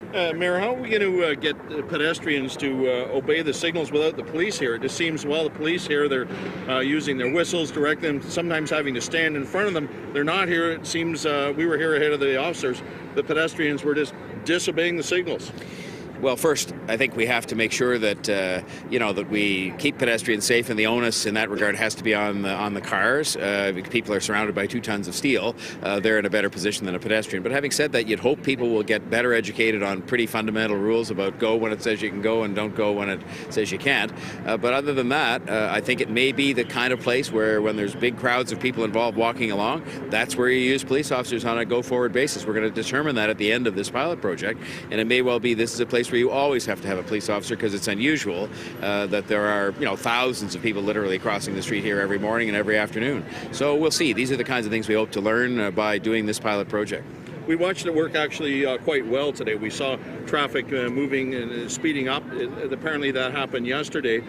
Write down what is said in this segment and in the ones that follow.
Mayor, how are we going to get pedestrians to obey the signals without the police here? It just seems, well, the police here, they're using their whistles, direct them, sometimes having to stand in front of them. They're not here. It seems we were here ahead of the officers. The pedestrians were just disobeying the signals. Well, first, I think we have to make sure that that we keep pedestrians safe, and the onus in that regard has to be on the cars. People are surrounded by 2 tons of steel. They're in a better position than a pedestrian. But having said that, you'd hope people will get better educated on pretty fundamental rules about go when it says you can go and don't go when it says you can't. But other than that, I think it may be the kind of place where when there's big crowds of people involved walking along, that's where you use police officers on a go-forward basis. We're going to determine that at the end of this pilot project, and it may well be this is a place where you always have to have a police officer because it's unusual that there are thousands of people literally crossing the street here every morning and every afternoon. So we'll see. These are the kinds of things we hope to learn by doing this pilot project. We watched it work actually quite well today. We saw traffic moving and speeding up. Apparently that happened yesterday.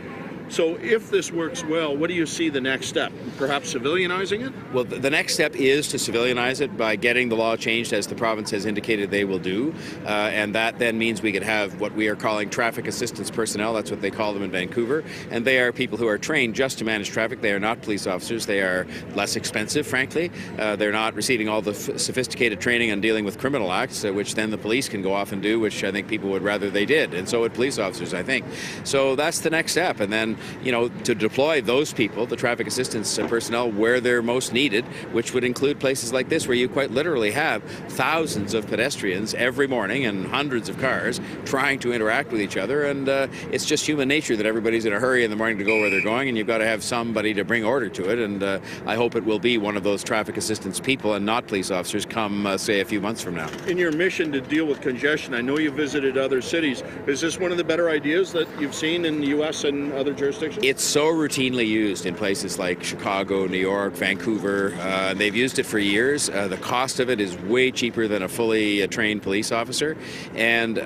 So if this works well, what do you see the next step? Perhaps civilianizing it? Well, the next step is to civilianize it by getting the law changed, as the province has indicated they will do. And that then means we could have what we are calling traffic assistance personnel. That's what they call them in Vancouver. And they are people who are trained just to manage traffic. They are not police officers. They are less expensive, frankly. They're not receiving all the sophisticated training on dealing with criminal acts, which then the police can go off and do, which I think people would rather they did. And so would police officers, I think. So that's the next step. And then to deploy those people, the traffic assistance personnel, where they're most needed, which would include places like this where you quite literally have thousands of pedestrians every morning and hundreds of cars trying to interact with each other. And it's just human nature that everybody's in a hurry in the morning to go where they're going, and you've got to have somebody to bring order to it. And I hope it will be one of those traffic assistance people and not police officers come, say, a few months from now. In your mission to deal with congestion, I know you visited other cities. Is this one of the better ideas that you've seen in the U.S. and other jurisdictions? It's so routinely used in places like Chicago, New York, Vancouver. They've used it for years. The cost of it is way cheaper than a fully trained police officer. And,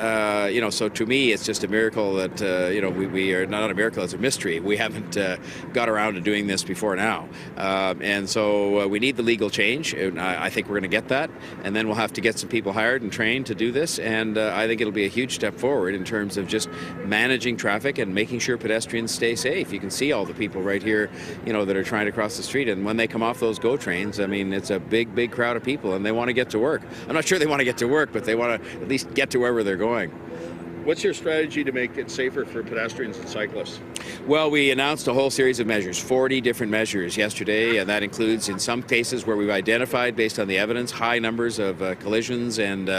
so to me, it's just a miracle that, we are not a miracle, it's a mystery. We haven't got around to doing this before now. And so we need the legal change. I think we're going to get that. And then we'll have to get some people hired and trained to do this. And I think it'll be a huge step forward in terms of just managing traffic and making sure pedestrians stay safe. You can see all the people right here, that are trying to cross the street. And when they come off those GO trains, I mean, it's a big, big crowd of people, and they want to get to work. I'm not sure they want to get to work, but they want to at least get to wherever they're going. What's your strategy to make it safer for pedestrians and cyclists? Well, we announced a whole series of measures, 40 different measures yesterday, and that includes, in some cases where we've identified, based on the evidence, high numbers of collisions and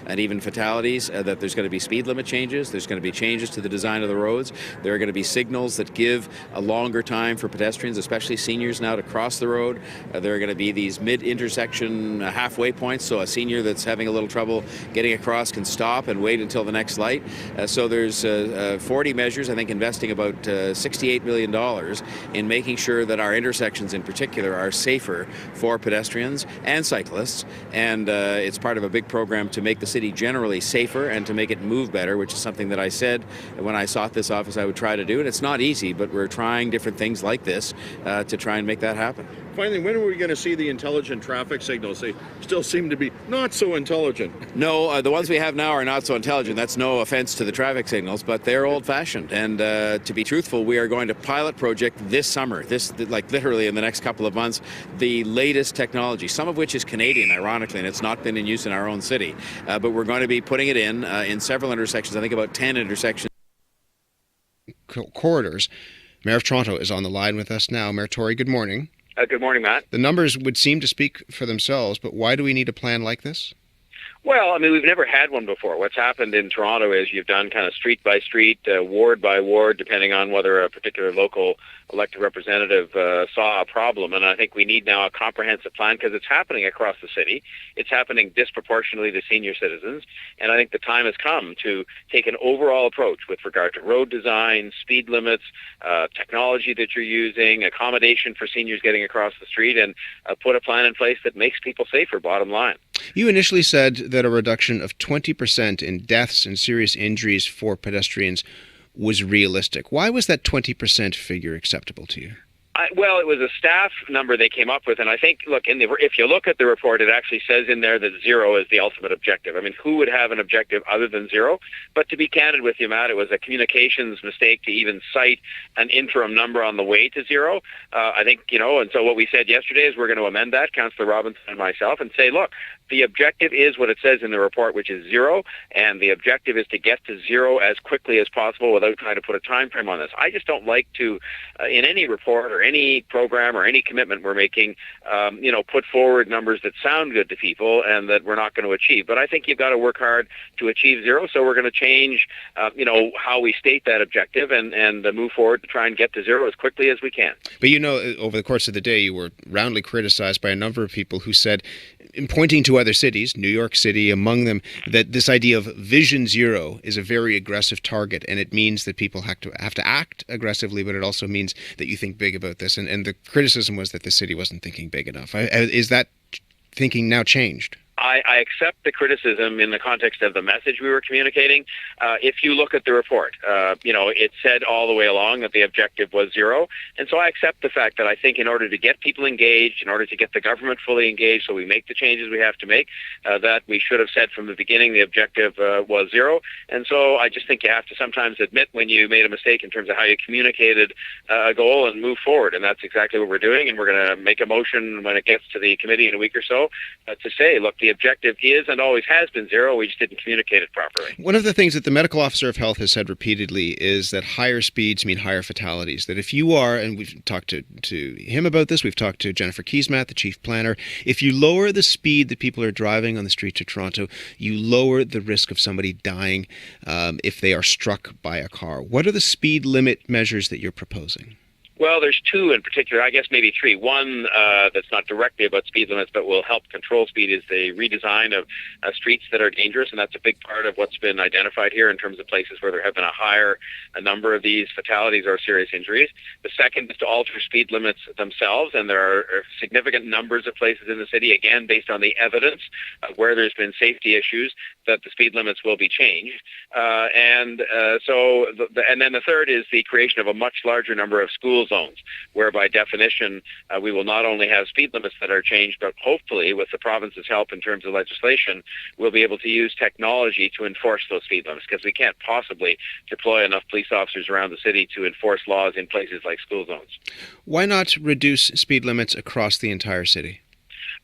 even fatalities, that there's going to be speed limit changes, there's going to be changes to the design of the roads, there are going to be signals that give a longer time for pedestrians, especially seniors now, to cross the road. There are going to be these mid-intersection halfway points, so a senior that's having a little trouble getting across can stop and wait until the next light. So there's 40 measures, I think, investing about $68 million in making sure that our intersections in particular are safer for pedestrians and cyclists. And it's part of a big program to make the city generally safer and to make it move better, which is something that I said when I sought this office I would try to do. And it's not easy, but we're trying different things like this to try and make that happen. Finally, when are we going to see the intelligent traffic signals? They still seem to be not so intelligent. No, the ones we have now are not so intelligent. That's no offense to the traffic signals, but they're old-fashioned. And to be truthful, we are going to pilot project this summer, literally in the next couple of months, the latest technology, some of which is Canadian, ironically, and it's not been in use in our own city. But we're going to be putting it in several intersections, I think about 10 intersections. Corridors. Mayor of Toronto is on the line with us now. Mayor Tory, good morning. Good morning, Matt. The numbers would seem to speak for themselves, but why do we need a plan like this? Well, I mean, we've never had one before. What's happened in Toronto is you've done kind of street by street, ward by ward, depending on whether a particular local elected representative saw a problem. And I think we need now a comprehensive plan because it's happening across the city. It's happening disproportionately to senior citizens. And I think the time has come to take an overall approach with regard to road design, speed limits, technology that you're using, accommodation for seniors getting across the street, and put a plan in place that makes people safer, bottom line. You initially said that a reduction of 20% in deaths and serious injuries for pedestrians was realistic. Why was that 20% figure acceptable to you? Well, it was a staff number they came up with, and I think, look, if you look at the report, it actually says in there that 0 is the ultimate objective. I mean, who would have an objective other than 0? But to be candid with you, Matt, it was a communications mistake to even cite an interim number on the way to 0. I think, and so what we said yesterday is we're going to amend that, Councillor Robinson and myself, and say, look, the objective is what it says in the report, which is 0, and the objective is to get to 0 as quickly as possible without trying to put a time frame on this. I just don't like to, in any report or any program or any commitment we're making, put forward numbers that sound good to people and that we're not going to achieve. But I think you've got to work hard to achieve 0, so we're going to change, how we state that objective and move forward to try and get to 0 as quickly as we can. But over the course of the day, you were roundly criticized by a number of people who said, in pointing to other cities, New York City among them, that this idea of Vision 0 is a very aggressive target, and it means that people have to act aggressively, but it also means that you think big about this. And the criticism was that the city wasn't thinking big enough. Is that thinking now changed? I accept the criticism in the context of the message we were communicating. If you look at the report, it said all the way along that the objective was 0. And so I accept the fact that I think in order to get people engaged, in order to get the government fully engaged so we make the changes we have to make, that we should have said from the beginning the objective was 0. And so I just think you have to sometimes admit when you made a mistake in terms of how you communicated a goal and move forward. And that's exactly what we're doing. And we're going to make a motion when it gets to the committee in a week or so to say, look, the objective is and always has been 0. We just didn't communicate it properly. One of the things that the medical officer of health has said repeatedly is that higher speeds mean higher fatalities. That if you are, and we've talked to him about this, we've talked to Jennifer Keesmaat, the chief planner, if you lower the speed that people are driving on the streets of Toronto, you lower the risk of somebody dying if they are struck by a car. What are the speed limit measures that you're proposing? Well, there's 2 in particular, I guess maybe 3. One that's not directly about speed limits but will help control speed is the redesign of streets that are dangerous, and that's a big part of what's been identified here in terms of places where there have been a number of these fatalities or serious injuries. The second is to alter speed limits themselves, and there are significant numbers of places in the city, again, based on the evidence where there's been safety issues, that the speed limits will be changed. And then the third is the creation of a much larger number of school zones, where by definition we will not only have speed limits that are changed, but hopefully with the province's help in terms of legislation, we'll be able to use technology to enforce those speed limits, because we can't possibly deploy enough police officers around the city to enforce laws in places like school zones. Why not reduce speed limits across the entire city?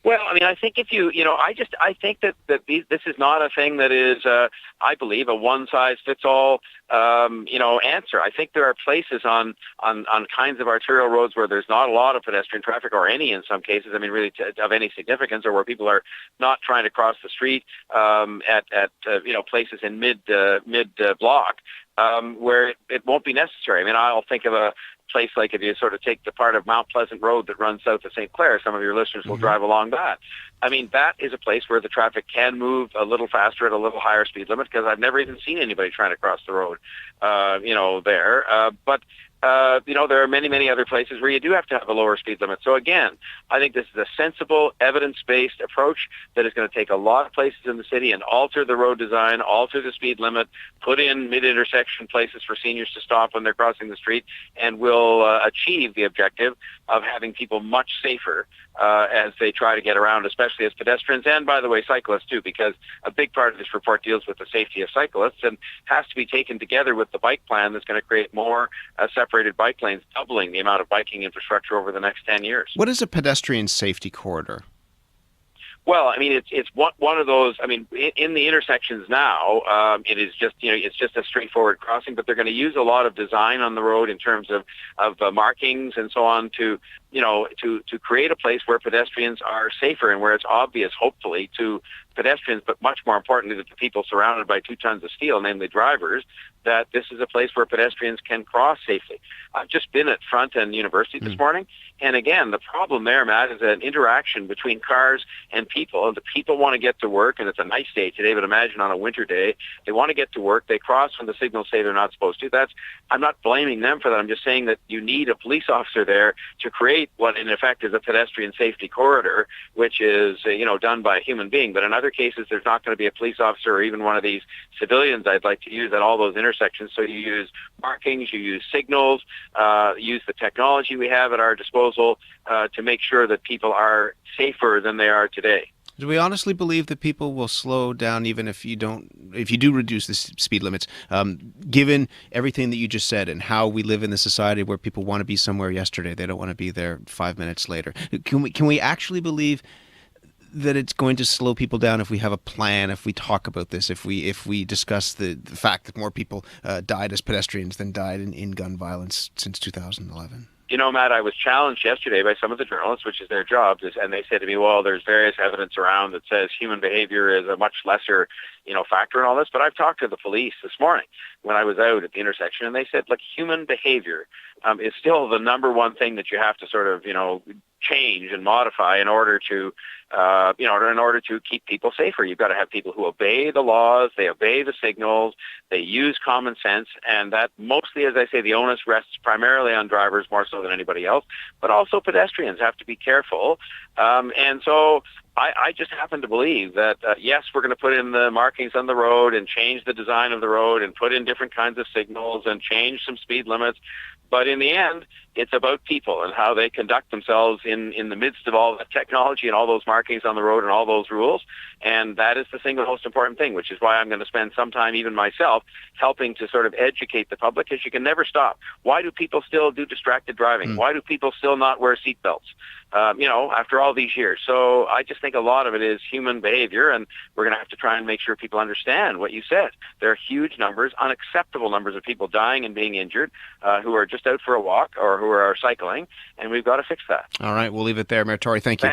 Well, I mean, I think I think that this is not a thing that is, I believe, a one-size-fits-all, answer. I think there are places on kinds of arterial roads where there's not a lot of pedestrian traffic, or any in some cases, I mean, really of any significance, or where people are not trying to cross the street at places in mid-block where it won't be necessary. I mean, I'll think of a place like if you sort of take the part of Mount Pleasant Road that runs south of St. Clair, some of your listeners will drive along that. I mean, that is a place where the traffic can move a little faster at a little higher speed limit, because I've never even seen anybody trying to cross the road, there. But there are many, many other places where you do have to have a lower speed limit. So again, I think this is a sensible, evidence-based approach that is going to take a lot of places in the city and alter the road design, alter the speed limit, put in mid-intersection places for seniors to stop when they're crossing the street, and will achieve the objective of having people much safer as they try to get around, especially as pedestrians, and by the way, cyclists too, because a big part of this report deals with the safety of cyclists and has to be taken together with the bike plan that's going to create more separated bike lanes, doubling the amount of biking infrastructure over the next 10 years. What is a pedestrian safety corridor? Well, I mean, it's one of those. I mean, in the intersections now, it is just it's just a straightforward crossing, but they're going to use a lot of design on the road in terms of markings and so on to create a place where pedestrians are safer and where it's obvious, hopefully, to pedestrians, but much more importantly to the people surrounded by 2 tons of steel, namely drivers, that this is a place where pedestrians can cross safely. I've just been at Front and University this morning, and again, the problem there, Matt, is an interaction between cars and people, and the people want to get to work, and it's a nice day today, but imagine on a winter day, they want to get to work, they cross when the signals say they're not supposed to. I'm not blaming them for that, I'm just saying that you need a police officer there to create create what in effect is a pedestrian safety corridor, which is done by a human being. But in other cases, there's not going to be a police officer or even one of these civilians I'd like to use at all those intersections. So you use markings, you use signals, use the technology we have at our disposal to make sure that people are safer than they are today. Do we honestly believe that people will slow down even if you do reduce the speed limits, given everything that you just said and how we live in the society where people want to be somewhere yesterday, they don't want to be there 5 minutes later? Can we actually believe that it's going to slow people down if we have a plan, if we talk about this, if we discuss the fact that more people died as pedestrians than died in gun violence since 2011? Matt, I was challenged yesterday by some of the journalists, which is their job, and they said to me, well, there's various evidence around that says human behavior is a much lesser, factor in all this. But I've talked to the police this morning when I was out at the intersection, and they said, look, human behavior is still the number one thing that you have to sort of, change and modify in order to, in order to keep people safer. You've got to have people who obey the laws, they obey the signals, they use common sense, and that mostly, as I say, the onus rests primarily on drivers more so than anybody else, but also pedestrians have to be careful. And so I just happen to believe that, yes, we're going to put in the markings on the road and change the design of the road and put in different kinds of signals and change some speed limits. But in the end, it's about people and how they conduct themselves in the midst of all the technology and all those markings on the road and all those rules. And that is the single most important thing, which is why I'm going to spend some time, even myself, helping to sort of educate the public, because you can never stop. Why do people still do distracted driving? Why do people still not wear seatbelts? After all these years. So I just think a lot of it is human behavior, and we're going to have to try and make sure people understand what you said. There are huge numbers, unacceptable numbers of people dying and being injured who are just out for a walk or who are cycling, and we've got to fix that. All right, we'll leave it there. Mayor Tory, thank you.